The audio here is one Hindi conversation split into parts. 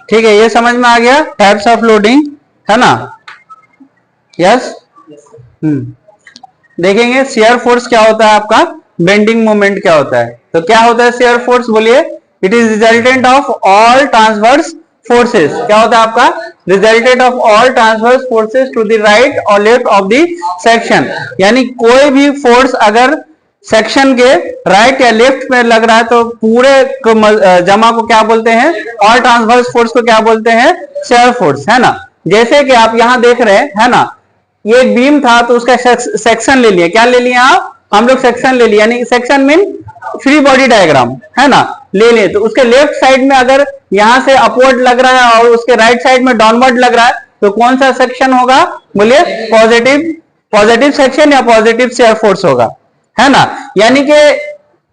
ठीक है, ये समझ में आ गया टाइप्स ऑफ लोडिंग, है ना? यस। देखेंगे शियर फोर्स क्या होता है आपका, बेंडिंग मोमेंट क्या होता है। तो क्या होता है शियर फोर्स, बोलिए? It is resultant of all transverse forces. क्या होता है आपका? Resultant of all transverse forces to the right और लेफ्ट ऑफ द सेक्शन। यानी कोई भी फोर्स अगर सेक्शन के राइट या लेफ्ट में लग रहा है तो पूरे जमा को क्या बोलते हैं? ऑल ट्रांसवर्स फोर्स को क्या बोलते हैं? शियर फोर्स, है ना? जैसे कि आप यहां देख रहे हैं, है ना, ये एक बीम था तो उसका सेक्शन ले लिया। क्या ले लिया आप? हम लोग सेक्शन ले लिया, यानी section mean free body diagram, है ना, ले लिए। तो उसके लेफ्ट साइड में अगर यहां से अपवर्ड लग रहा है और उसके राइट साइड में डाउनवर्ड लग रहा है तो कौन सा सेक्शन होगा? बोलिए? पॉजिटिव सेक्शन या पॉजिटिव शियर फोर्स होगा, है ना? यानी कि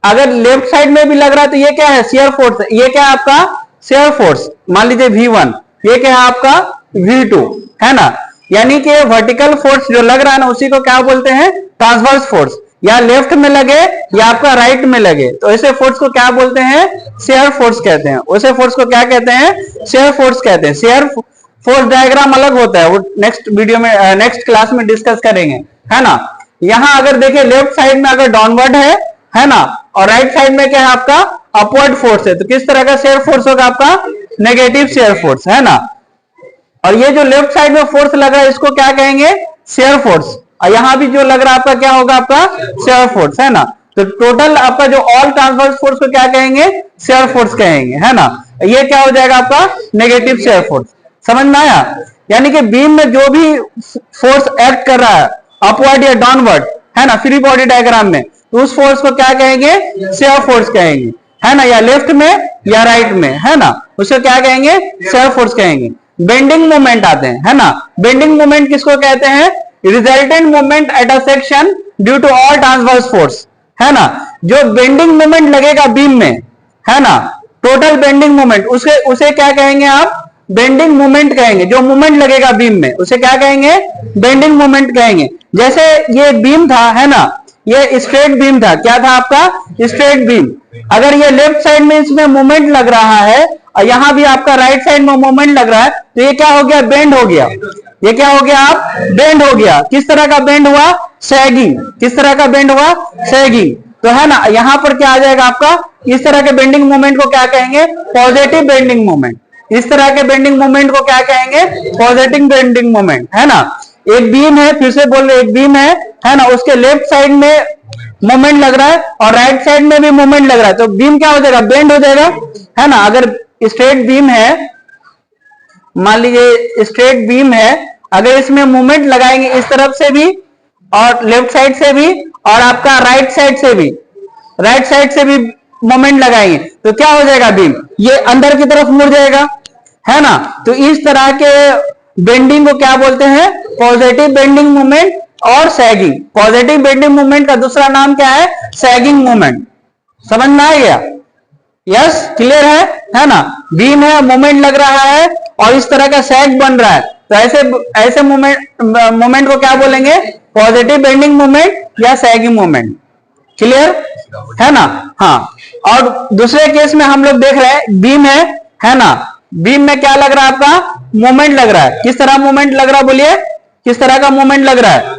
अगर लेफ्ट साइड में भी लग रहा है तो ये क्या है? Shear force. ये क्या है आपका? Shear force. मान लीजिए V1, ये क्या है आपका? V2, है ना? यानी कि वर्टिकल फोर्स जो लग रहा है ना उसी को क्या बोलते हैं? Transverse force. या लेफ्ट में लगे या आपका राइट में लगे तो ऐसे फोर्स को क्या बोलते हैं? शियर फोर्स कहते हैं। ऐसे फोर्स को क्या कहते हैं? शियर फोर्स कहते हैं। शियर फोर्स डायग्राम अलग होता है, वो नेक्स्ट वीडियो में, नेक्स्ट क्लास में डिस्कस करेंगे, है ना? यहां अगर देखें लेफ्ट साइड में अगर डाउनवर्ड है ना, और राइट साइड में क्या है आपका? अपवर्ड फोर्स है, तो किस तरह का शियर फोर्स होगा आपका? नेगेटिव शियर फोर्स, है ना? और ये जो लेफ्ट साइड में फोर्स लग रहा है इसको क्या कहेंगे? Shear force. और यहां भी जो लग रहा है आपका क्या होगा? आपका शियर फोर्स, है ना? तो टोटल आपका जो ऑल ट्रांसवर्स फोर्स को क्या कहेंगे? शियर फोर्स कहेंगे, है ना? ये क्या हो जाएगा आपका? Negative shear force. समझ में आया? यानी कि बीम में जो भी फोर्स एक्ट कर रहा है अपवर्ड या डाउनवर्ड, है ना, फ्री बॉडी डायग्राम में, तो उस फोर्स को क्या कहेंगे? शियर फोर्स कहेंगे, है ना? या लेफ्ट में या राइट में, है ना, उसे क्या कहेंगे? शियर फोर्स कहेंगे। बेंडिंग मोमेंट आते हैं, है ना? बेंडिंग मोमेंट किसको कहते हैं? Resultant moment at a section due to all transverse force, है ना? जो बेंडिंग मोमेंट लगेगा बीम में, है ना, टोटल बेंडिंग मोमेंट, उसे क्या कहेंगे आप? बेंडिंग मोमेंट कहेंगे। जो मोमेंट लगेगा बीम में उसे क्या कहेंगे? बेंडिंग मोमेंट कहेंगे। जैसे ये बीम था, है ना, ये स्ट्रेट बीम था। क्या था आपका? Straight beam. अगर ये लेफ्ट साइड में इसमें मोमेंट लग रहा है और यहां भी आपका राइट साइड में मोमेंट लग रहा है तो ये क्या हो गया? बेंड हो गया। ये क्या हो गया? आप बेंड हो गया। किस तरह का बेंड हुआ? सैगिंग। किस तरह का बेंड हुआ? सैगिंग। तो है ना, यहां पर क्या आ जाएगा आपका? इस तरह के बेंडिंग मोमेंट को क्या कहेंगे? Positive bending moment. इस तरह के बेंडिंग मोमेंट को क्या कहेंगे? पॉजिटिव बेंडिंग मोमेंट, है ना? एक बीम है, फिर से बोल रहे, एक बीम है ना, उसके लेफ्ट साइड में मोमेंट लग रहा है और राइट साइड में भी मोमेंट लग रहा है तो बीम क्या हो जाएगा? बेंड हो जाएगा, है ना? अगर स्ट्रेट बीम है, मान लीजिए स्ट्रेट बीम है, अगर इसमें मोमेंट लगाएंगे इस तरफ से भी और लेफ्ट साइड से भी और आपका राइट साइड से भी मोमेंट लगाएंगे तो क्या हो जाएगा? बीम ये अंदर की तरफ मुड़ जाएगा, है ना? तो इस तरह के बेंडिंग को क्या बोलते हैं? पॉजिटिव बेंडिंग मोमेंट और सैगिंग। पॉजिटिव बेंडिंग मोमेंट का दूसरा नाम क्या है? Sagging moment. समझ में आ गया? यस, क्लियर है ना? बीम है, मोमेंट लग रहा है और इस तरह का सैग बन रहा है तो ऐसे मोमेंट को क्या बोलेंगे? पॉजिटिव बेंडिंग मोमेंट या सैगिंग मोमेंट। क्लियर है ना? हाँ। और दूसरे केस में हम लोग देख रहे हैं बीम है ना, बीम में क्या लग रहा है? आपका मोमेंट लग रहा है। किस तरह मोमेंट लग रहा है? बोलिए, किस तरह का मोमेंट लग रहा है?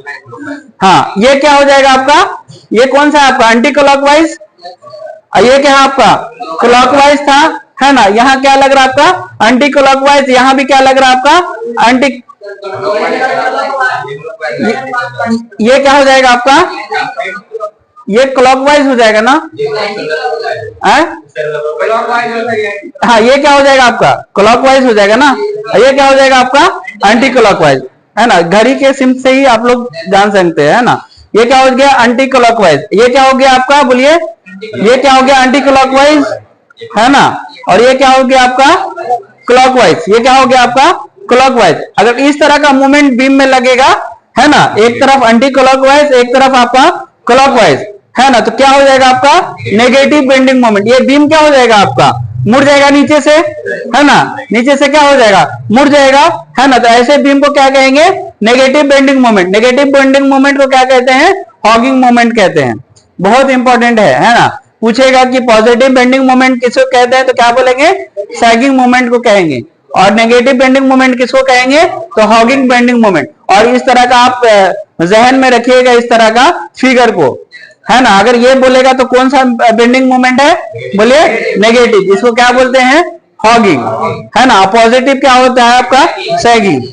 हाँ, ये क्या हो जाएगा आपका? ये कौन सा है आपका? Anti clockwise. ये क्या है आपका? क्लॉकवाइज था, है ना? यहाँ क्या लग रहा है आपका? Anti clockwise. यहाँ भी क्या लग रहा है आपका? एंटी। ये क्या हो जाएगा आपका? ये क्लॉकवाइज हो जाएगा ना? हाँ, ये क्या हो जाएगा आपका? क्लॉकवाइज हो जाएगा ना? ये क्या हो जाएगा आपका? एंटी क्लॉकवाइज, है ना? घड़ी के सिम्बल से ही आप लोग जान सकते हैं ना? ये क्या हो गया? Anti clockwise. ये क्या हो गया आपका? बोलिए, ये क्या हो गया? एंटी क्लॉकवाइज, है ना? और ये क्या हो गया आपका? क्लॉकवाइज। ये क्या हो गया आपका? क्लॉकवाइज। अगर इस तरह का मूवमेंट बीम में लगेगा, है ना, एक तरफ एंटी क्लॉकवाइज एक तरफ आपका क्लॉकवाइज, है ना, तो क्या हो जाएगा आपका? Negative bending moment. ये बीम क्या हो जाएगा आपका? मुड़ जाएगा नीचे से, है ना? नीचे से क्या हो जाएगा? मुड़ जाएगा, है ना? तो ऐसे बीम को क्या कहेंगे? Negative bending moment. Negative bending moment को क्या कहते हैं? हॉगिंग मोमेंट कहते हैं। बहुत इंपॉर्टेंट है ना? पूछेगा कि पॉजिटिव बेंडिंग मोमेंट किसको कहते हैं, तो क्या बोलेंगे, सैगिंग मोमेंट को कहेंगे। और नेगेटिव बेंडिंग मोमेंट किसको कहेंगे, तो हॉगिंग बेंडिंग मोमेंट। और इस तरह का आप जहन में रखिएगा इस तरह का फिगर को, है ना। अगर ये बोलेगा तो कौन सा बेंडिंग मोमेंट है, बोलिए नेगेटिव, इसको क्या बोलते हैं, हॉगिंग, है ना। पॉजिटिव क्या होता है आपका, सैगिंग।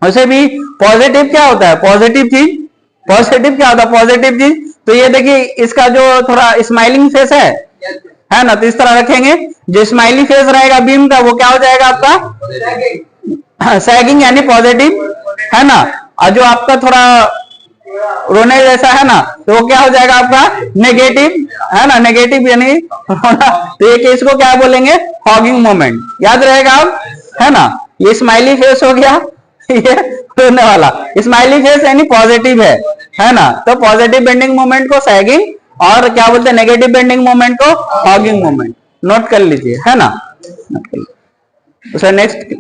वैसे भी पॉजिटिव क्या होता है, पॉजिटिव चीज, पॉजिटिव क्या होता है, पॉजिटिव चीज। तो ये देखिए इसका जो थोड़ा स्माइलिंग फेस है ना, तो इस तरह रखेंगे। जो स्माइली फेस रहेगा बीम का, वो क्या हो जाएगा आपका, सैगिंग यानी पॉजिटिव, है ना। और जो आपका थोड़ा रोने जैसा है ना, तो वो क्या हो जाएगा आपका, नेगेटिव, है ना, नेगेटिव यानी रोना। तो ये केस को क्या बोलेंगे, हॉगिंग मोमेंट, याद रहेगा आप, है ना। ये स्माइली फेस हो गया, ये रोने वाला। स्माइली फेस यानी पॉजिटिव है ना। तो पॉजिटिव बेंडिंग मोमेंट को सैगिंग, और क्या बोलते हैं, नेगेटिव बेंडिंग मोमेंट को हॉगिंग मोमेंट। नोट कर लीजिए, है ना। Sir next